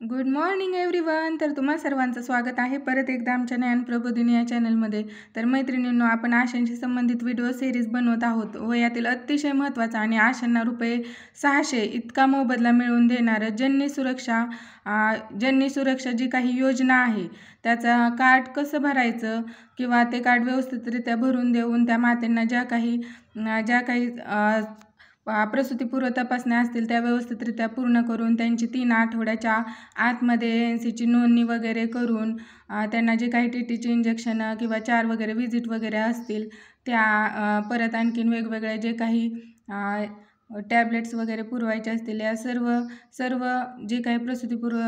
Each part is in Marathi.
Good morning everyone. तर तुम्हा सर्वांचं स्वागत आहे परत एकदा आमच्या ज्ञान प्रबोधिनी या चॅनलमध्ये. तर मैत्रिणींनो, आपण आशांशी संबंधित व्हिडिओ सिरीज बनवत आहोत व यातील अतिशय महत्त्वाचा आणि आशांना ₹600 इतका मोबदला मिळवून देणारं जननी सुरक्षा जी काही योजना आहे त्याचा कार्ड कसं भरायचं किंवा ते कार्ड व्यवस्थितरित्या भरून देऊन त्या मातेंना ज्या काही प्रसूतीपूर्व तपासण्या असतील त्या व्यवस्थितरित्या पूर्ण करून त्यांची 3 आठवड्याच्या आतमध्ये ANC नोंदणी वगैरे करून त्यांना जे काही TTची इंजेक्शनं किंवा 4 वगैरे व्हिजिट वगैरे असतील त्या परत आणखीन वेगवेगळे जे काही टॅबलेट्स वगैरे पुरवायचे असतील या सर्व जे काही प्रसूतीपूर्व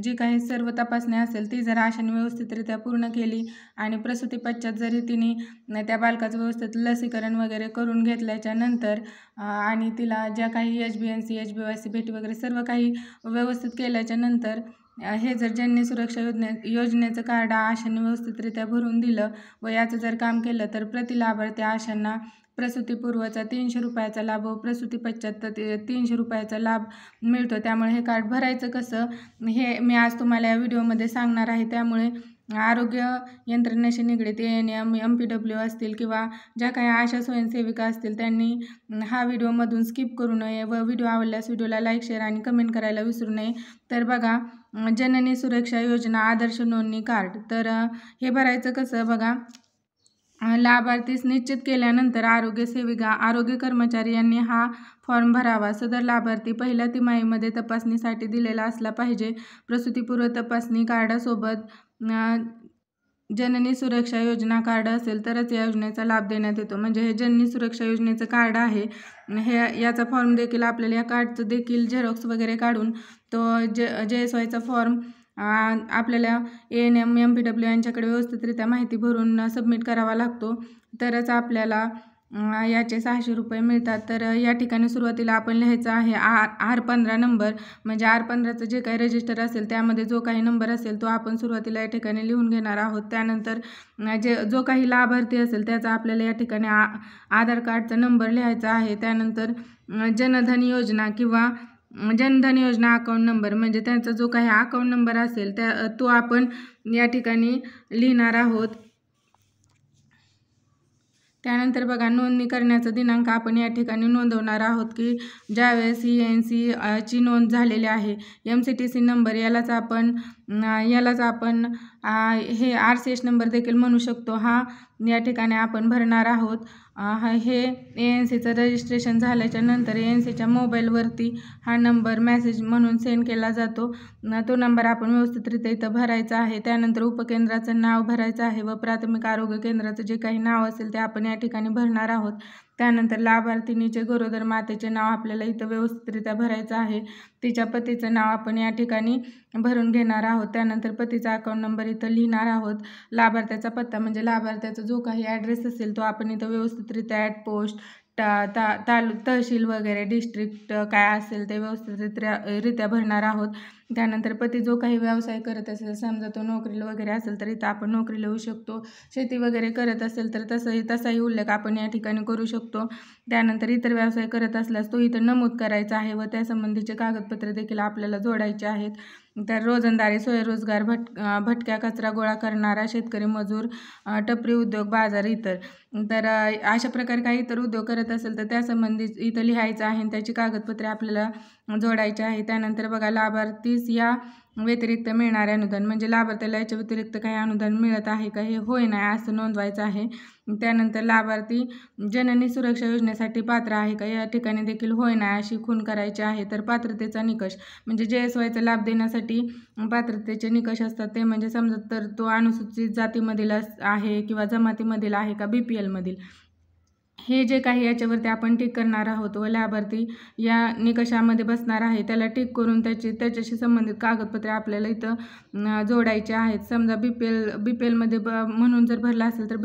जे काही सर्व तपासण्या असेल ती जर आशाने व्यवस्थितरित्या पूर्ण केली आणि प्रसूती पश्चात जरी तिने त्या बालकाचं व्यवस्थित लसीकरण वगैरे करून घेतल्याच्या नंतर आणि तिला ज्या काही HbA1c HbA1c भेटी वगैरे सर्व काही व्यवस्थित केल्याच्या नंतर हे जर जननी सुरक्षा योजनेचं कार्ड आशांनी व्यवस्थितरित्या भरून दिलं व याचं जर काम केलं तर प्रति लाभार्थी आशांना प्रसूतीपूर्वचा ₹300 लाभ व प्रसूती पश्चात ₹300 लाभ मिळतो. त्यामुळे हे कार्ड भरायचं कसं हे मी आज तुम्हाला या व्हिडिओमध्ये सांगणार आहे. त्यामुळे आरोग्य यंत्रणेशी निगडीत ANM MPW असतील किंवा ज्या काही आशा स्वयंसेविका असतील त्यांनी हा व्हिडिओमधून स्किप करू नये व व्हिडिओ आवडल्यास व्हिडिओला लाईक, शेअर आणि कमेंट करायला विसरू नये. तर बघा, जननी सुरक्षा योजना आदर्श नोंदणी कार्ड. तर हे भरायचं कसं बघा, लाभार्थीस निश्चित केल्यानंतर आरोग्य कर्मचारी यांनी हा फॉर्म भरावा. सदर लाभार्थी पहिल्या तिमाहीमध्ये तपासणीसाठी दिलेला असला पाहिजे. प्रसूतीपूर्व तपासणी कार्डासोबत जननी सुरक्षा योजना कार्ड असेल तरच या योजनेचा लाभ देण्यात येतो. म्हणजे हे जननी सुरक्षा योजनेचं कार्ड आहे, याचा फॉर्म देखील आपल्याला या कार्डचं देखील झेरॉक्स वगैरे काढून तो JSYचा फॉर्म आपल्याला ANM MPW यांच्याकडे व्यवस्थितरित्या माहिती भरून सबमिट करावा लागतो, तरच आपल्याला याचे ₹600 मिळतात. तर या ठिकाणी सुरुवातीला आपण लिहायचं आहे R15 नंबर. म्हणजे R15चं जे काही रजिस्टर असेल त्यामध्ये जो काही नंबर असेल तो आपण सुरुवातीला या ठिकाणी लिहून घेणार आहोत. त्यानंतर जो काही लाभार्थी असेल त्याचा आपल्याला या ठिकाणी आधार कार्डचा नंबर लिहायचा आहे. त्यानंतर जनधन योजना किंवा जनधन योजना अकाउंट नंबर म्हणजे त्यांचा जो काही अकाउंट नंबर असेल तो आपण या ठिकाणी लिहिणार आहोत. त्यानंतर बघा, नोंदणी करण्याचा दिनांक आपण या ठिकाणी नोंदवणार आहोत की ज्यावेळेस ANC ची नोंद झालेली आहे. MCTC नंबर यालाच आपण हे RCS नंबर देखील म्हणू शकतो. हा या ठिकाणी आपण भरणार आहोत. हे ANCचं रजिस्ट्रेशन झाल्याच्या नंतर ANCच्या मोबाईलवरती हा नंबर मेसेज म्हणून सेंड केला जातो. तो नंबर आपण व्यवस्थितरित्या इथं भरायचा आहे. त्यानंतर उपकेंद्राचं नाव भरायचं आहे व प्राथमिक आरोग्य केंद्राचं जे काही नाव असेल ते आपण या ठिकाणी भरणार आहोत. त्यानंतर लाभार्थिनीचे गरोदर मातेचे नाव आपल्याला इथं व्यवस्थितरित्या भरायचं आहे. तिच्या पतीचं नाव आपण या ठिकाणी भरून घेणार आहोत. त्यानंतर पतीचा अकाउंट नंबर इथं लिहिणार आहोत. लाभार्थ्याचा पत्ता म्हणजे लाभार्थ्याचा जो काही ॲड्रेस असेल तो आपण इथं व्यवस्थितरित्या ॲट पोस्ट तहसील वगैरे डिस्ट्रिक्ट काय असेल ते व्यवस्थितरित्या भरणार आहोत. त्यानंतर पती जो काही व्यवसाय करत असेल, समजा तो नोकरीला वगैरे असेल तर इथं आपण नोकरी लिहू शकतो. शेती वगैरे करत असेल तर तसाही उल्लेख आपण या ठिकाणी करू शकतो. त्यानंतर इतर व्यवसाय करत असल्यास तो इथं नमूद करायचा आहे व त्यासंबंधीचे कागदपत्रे देखील आपल्याला जोडायचे आहेत. तर रोजंदारी, स्वयंरोजगार, भटक्या कचरा गोळा करणारा शेतकरी, मजूर, टपरी उद्योग, बाजार इतर. तर अशा प्रकारे काही इतर उद्योग करत असेल तर त्यासंबंधी इथं लिहायचं आहे आणि त्याची कागदपत्रे आपल्याला जोडायची आहे. त्यानंतर बघा, लाभार्थीस या व्यतिरिक्त मिळणारे अनुदान म्हणजे लाभार्थ्याला याच्या व्यतिरिक्त काही अनुदान मिळत आहे का हे होय नाही असं नोंदवायचं आहे. त्यानंतर लाभार्थी जननी सुरक्षा योजनेसाठी पात्र आहे का या ठिकाणी देखील होय नाही अशी खूण करायची आहे. तर पात्रतेचा निकष म्हणजे JSYचा लाभ देण्यासाठी पात्रतेचे निकष असतात ते म्हणजे समजा तर तो अनुसूचित जातीमधील आहे किंवा जमातीमधील आहे का BPL मधील, हे जे काही याच्यावरती आपण टिक करणार आहोत व लाभार्थी या निकषामध्ये बसणार आहे त्याला टिक करून त्याच्याशी संबंधित कागदपत्रे आपल्याला इथं जोडायचे आहेत. समजा BPLमध्ये म्हणून जर भरला असेल तर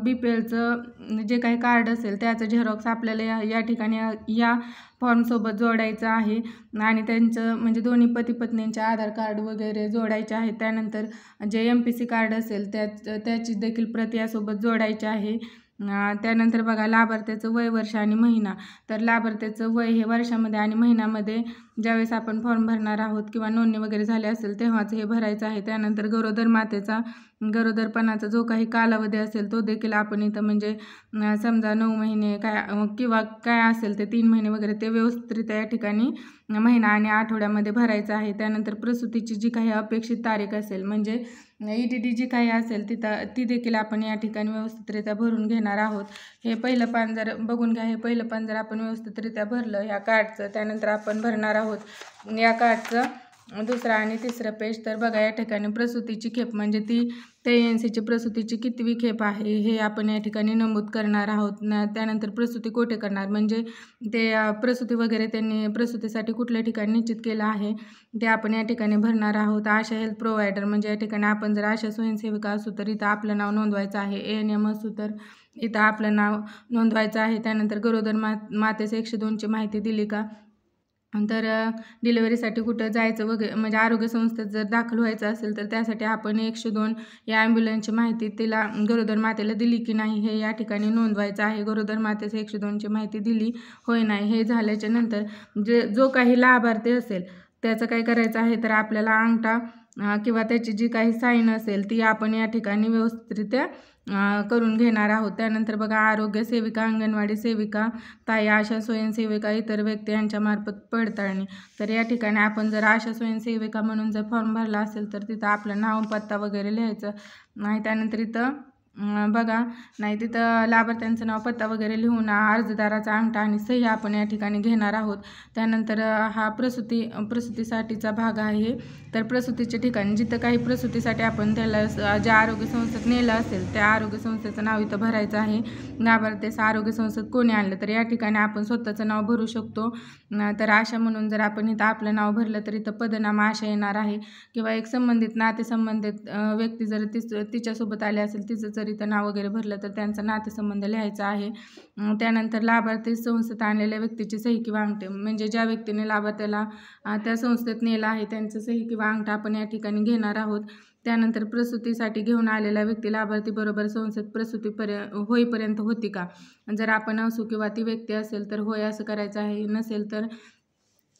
BPLचं जे काही कार्ड असेल त्याचं झेरॉक्स आपल्याला या ठिकाणी या फॉर्मसोबत जोडायचं आहे आणि त्यांचं म्हणजे दोन्ही पती पत्नींचे आधार कार्ड वगैरे जोडायचे आहेत. त्यानंतर जे MPC कार्ड असेल त्याची देखील प्रत यासोबत जोडायची आहे. त्यानंतर बघा लाभार्थ्याचं वय, वर्ष आणि महिना. तर लाभार्थ्याचं वय हे वर्षामध्ये आणि महिन्यामध्ये ज्यावेळेस आपण फॉर्म भरणार आहोत किंवा नोंदणी वगैरे झाली असेल तेव्हाच हे भरायचं आहे. त्यानंतर गरोदरपणाचा जो काही कालावधी असेल तो देखील आपण इथं म्हणजे समजा 9 महिने काय किंवा काय असेल ते 3 महिने वगैरे ते व्यवस्थितरित्या या ठिकाणी महिना आणि आठवड्यामध्ये भरायचं आहे. त्यानंतर प्रसूतीची जी काही अपेक्षित तारीख असेल म्हणजे EDD जी काही असेल ती देखील आपण या ठिकाणी व्यवस्थितरित्या भरून घेणार आहोत. हे पहिलं पान जर बघून घ्या, हे पहिलं पान जर आपण व्यवस्थितरित्या भरलं ह्या कार्डचं, त्यानंतर आपण भरणार आहोत या कार्डचं दुसरं आणि तिसरं पेज. तर बघा या ठिकाणी प्रसूतीची खेप म्हणजे त्या ENCची प्रसूतीची कितवी खेप आहे हे आपण या ठिकाणी नमूद करणार आहोत. त्यानंतर प्रसूती कोठे करणार म्हणजे ते प्रसूती वगैरे त्यांनी प्रसूतीसाठी कुठल्या ठिकाणी निश्चित केलं आहे ते आपण या ठिकाणी भरणार आहोत. आशा हेल्थ प्रोव्हायडर म्हणजे या ठिकाणी आपण जर आशा स्वयंसेविका असू तर इथं आपलं नाव नोंदवायचं आहे. ANM असू तर इथं आपलं नाव नोंदवायचं आहे. त्यानंतर गरोदर मातेचं 102ची माहिती दिली का, तर डिलिव्हरीसाठी कुठं जायचं वगैरे म्हणजे आरोग्य संस्थेत जर दाखल व्हायचं असेल तर त्यासाठी आपण 102 या ॲम्ब्युलन्सची माहिती तिला गरोदर मातेला दिली की नाही हे या ठिकाणी नोंदवायचं आहे. गरोदर मातेचं 102ची माहिती दिली होय नाही हे झाल्याच्या नंतर जो काही लाभार्थी असेल त्याचं काय करायचं आहे तर आपल्याला अंगठा किंवा त्याची जी काही साईन असेल ती आपण या ठिकाणी व्यवस्थितरित्या करून घेणार आहोत. त्यानंतर बघा आरोग्य सेविका, अंगणवाडी सेविका, ताई, आशा स्वयंसेविका, इतर व्यक्ती यांच्यामार्फत पडताळणी. तर या ठिकाणी आपण जर आशा स्वयंसेविका म्हणून जर फॉर्म भरला असेल तर तिथं आपलं नाव, पत्ता वगैरे लिहायचं नाही. त्यानंतर इथं बघा नाही तिथं लाभार्थ्यांचं नाव, पत्ता वगैरे लिहून अर्जदाराचा अंगठा आणि सही आपण या ठिकाणी घेणार आहोत. त्यानंतर हा प्रसूतीसाठीचा भाग आहे. तर प्रसूतीच्या ठिकाणी जिथं काही प्रसूतीसाठी आपण त्याला ज्या आरोग्य संस्थेत नेलं असेल त्या आरोग्य संस्थेचं नाव इथं भरायचं आहे. लाभार्थ्याचं आरोग्य संस्थेत कोणी आणलं तर या ठिकाणी आपण स्वतःचं नाव भरू शकतो. तर आशा म्हणून जर आपण इथं आपलं नाव भरलं तर इथं पदनाम आशा येणार आहे किंवा एक नातेसंबंधित व्यक्ती जर तिच्यासोबत आली असेल तिचं जर इथं नाव वगैरे भरलं तर त्यांचा नातेसंबंध लिहायचा आहे. त्यानंतर लाभार्थी संस्थेत आणलेल्या व्यक्तीची सही किंवा अंगठे म्हणजे ज्या व्यक्तीने लाभार्थ्याला त्या संस्थेत नेलं आहे त्यांचं सही किंवा अंगठा आपण या ठिकाणी घेणार आहोत. त्यानंतर प्रसूतीसाठी घेऊन आलेला व्यक्ती लाभार्थी बरोबर संस्थेत होईपर्यंत होती का, जर आपण असू किंवा ती व्यक्ती असेल तर होय असं करायचं आहे, नसेल तर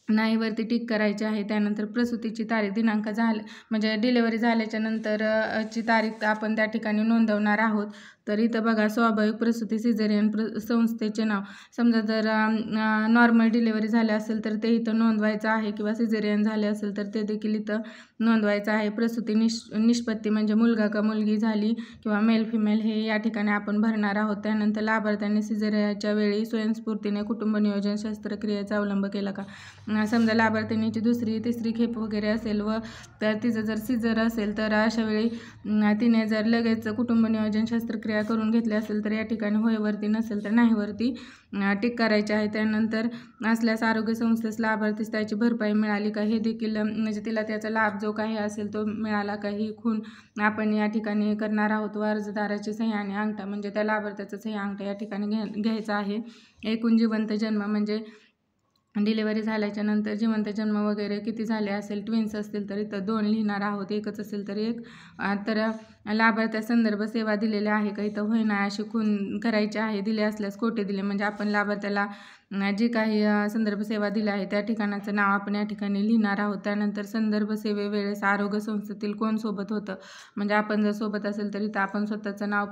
नाही वरती टिक करायची आहे. त्यानंतर प्रसूतीची तारीख दिनांक म्हणजे डिलिव्हरी झाल्याच्या नंतर ची तारीख आपण त्या ठिकाणी नोंदवणार आहोत. तर इथं बघा स्वाभाविक प्रसूती, सिझेरियन संस्थेचे नाव समजा जर नॉर्मल डिलिव्हरी झाली असेल तर ते इथं नोंदवायचं आहे किंवा सिझेरियन झाले असेल तर ते देखील इथं नोंदवायचं आहे. प्रसूती निष्पत्ती म्हणजे मुलगा का मुलगी झाली किंवा मेल फिमेल हे या ठिकाणी आपण भरणार आहोत. त्यानंतर लाभार्थ्यांनी सिझेरियनच्या वेळी स्वयंस्फूर्तीने कुटुंब नियोजन शस्त्रक्रियेचा अवलंब केला का, समजा लाभार्थींची दुसरी तिसरी खेप वगैरे असेल व तर तिचं जर सिझर असेल तर अशा वेळी तिने जर लगेच कुटुंब नियोजन शस्त्रक्रिया करून घेतली असेल तर या ठिकाणी होयवरती, नसेल तर नाहीवरती टिक करायचे आहे. त्यानंतर असल्यास आरोग्य संस्थेस लाभार्थीस त्याची भरपाई मिळाली का हे देखील म्हणजे तिला त्याचा लाभ जो काही असेल तो मिळाला का ही खूण आपण या ठिकाणी करणार आहोत. व अर्जदाराची सही आणि अंगठा म्हणजे त्या लाभार्थ्याचा सही अंगठा या ठिकाणी घ्यायचा आहे. एकूण जिवंत जन्म म्हणजे डिलिव्हरी झाल्याच्या नंतर जिवंत जन्म वगैरे किती झाले असेल, ट्विन्स असतील तर इथं 2 लिहिणार आहोत, एकच असेल तर 1. तर लाभार्थ्या संदर्भ सेवा दिलेल्या आहे का इथं होय नाही अशी खूण करायची आहे. दिले असल्यास कोठे दिले म्हणजे आपण लाभार्थ्याला जी काही संदर्भ सेवा दिली आहे त्या ठिकाणाचं नाव आपण या ठिकाणी लिहिणार आहोत. त्यानंतर संदर्भ सेवेवेळेस आरोग्य संस्थेतील कोण सोबत होतं म्हणजे आपण जर सोबत असेल तर इथं आपण स्वतःचं नाव,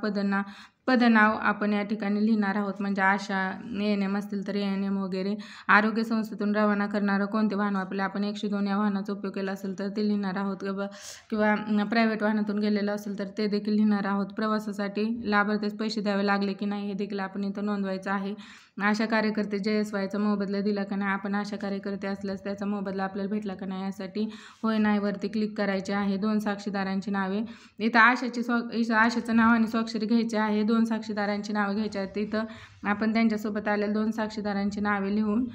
पदनाव आपण या ठिकाणी लिहिणार आहोत. म्हणजे आशा, ANM असतील तर ANM वगैरे. आरोग्य संस्थेतून रवाना करणारं कोणते वाहन वापरले, आपण 102 या वाहनाचा उपयोग केला असेल तर ते लिहिणार आहोत किंवा प्रायव्हेट वाहनातून गेलेलं असेल तर ते देखील लिहिणार आहोत. प्रवासासाठी लाभार्थीस पैसे द्यावे लागले की नाही हे देखील आपण इथं नोंदवायचं आहे. आशा कार्यकर्ते JSYचा मोबदला दिला का नाही, आपण आशा कार्यकर्ते असल्यास त्याचा मोबदला आपल्याला भेटला का नाही यासाठी होय नाही वरती क्लिक करायचे आहे. 2 साक्षीदारांची नावे इथं आशाचं नाव आणि स्वाक्षरी घ्यायची आहे. 2 साक्षीदारांची नावे घ्यायची आहेत. इथं आपण त्यांच्यासोबत आलेल्या 2 साक्षीदारांची नावे लिहून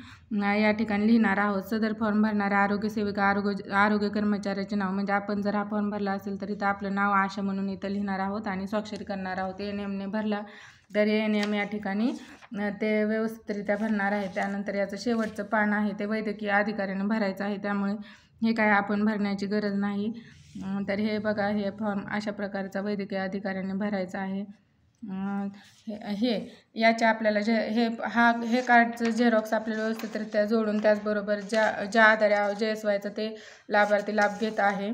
या ठिकाणी लिहिणार आहोत. सदर फॉर्म भरणाऱ्या आरोग्य सेविका, आरोग्य कर्मचाऱ्याचे नाव म्हणजे आपण जर हा फॉर्म भरला असेल तर इथं आपलं नाव आशा म्हणून इथं लिहिणार आहोत आणि स्वाक्षरी करणार आहोत. ANMने भरला तर ANM या ठिकाणी ते व्यवस्थितरित्या भरणार आहे. त्यानंतर याचं शेवटचं पान आहे ते वैद्यकीय अधिकाऱ्याने भरायचं आहे, त्यामुळे हे काय आपण भरण्याची गरज नाही. तर हे बघा हे फॉर्म अशा प्रकारचा वैद्यकीय अधिकाऱ्याने भरायचा आहे. हे याचे आपल्याला हे कार्डचं झेरॉक्स आपल्याला व्यवस्थितरित्या जोडून त्याचबरोबर ज्या आधारे JSYचं ते लाभार्थी लाभ घेत आहे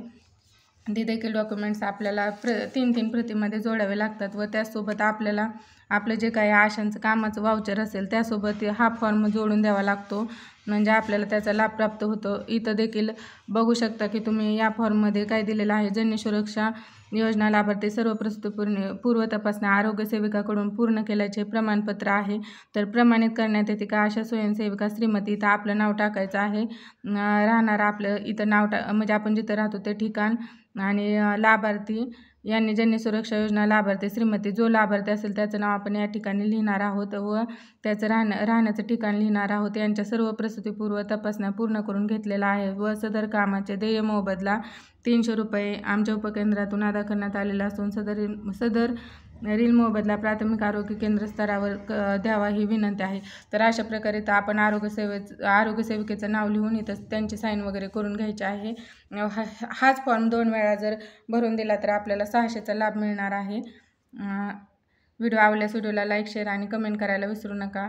ते देखील डॉक्युमेंट्स आपल्याला 3 प्रतीमध्ये जोडावे लागतात व त्याचसोबत आपल्याला आपलं जे काही आशांचं कामाचं वाउचर असेल त्यासोबत हा फॉर्म जोडून द्यावा लागतो, म्हणजे आपल्याला त्याचा लाभ प्राप्त होतो. इथं देखील बघू शकता की तुम्ही या फॉर्ममध्ये काय दिलेलं आहे, जन्य सुरक्षा योजना लाभार्थी सर्व प्रस्तुती पूर्व तपासण्या आरोग्य सेविकाकडून पूर्ण केल्याचे प्रमाणपत्र आहे. तर प्रमाणित करण्यात येते का आशा स्वयंसेविका श्रीमती, इथं आपलं नाव टाकायचं आहे. राहणार आपलं इथं नाव म्हणजे आपण जिथं राहतो ते ठिकाण आणि लाभार्थी यांनी जन्य सुरक्षा योजना लाभार्थी श्रीमती, जो लाभार्थी असेल त्याचं नाव आपण या ठिकाणी लिहिणार आहोत व त्याचं राहण्याचं ठिकाण लिहिणार आहोत. यांच्या सर्व प्रसूतीपूर्व तपासण्या पूर्ण करून घेतलेला आहे व सदर कामाचे देय मोबदला 300 रुपये आमच्या उपकेंद्रातून अदा करण्यात आलेला असून सदर मोबदला प्राथमिक आरोग्य केंद्र स्तरावर द्यावा ही विनंती आहे. तर अशा प्रकारे तर आपण आरोग्य सेविकेचं नाव लिहून इथं त्यांची साईन वगैरे करून घ्यायची आहे. हाच फॉर्म 2 वेळा जर भरून दिला तर आपल्याला 600चा लाभ मिळणार आहे. व्हिडिओ आवडल्यास व्हिडिओला लाईक, शेअर आणि कमेंट करायला विसरू नका.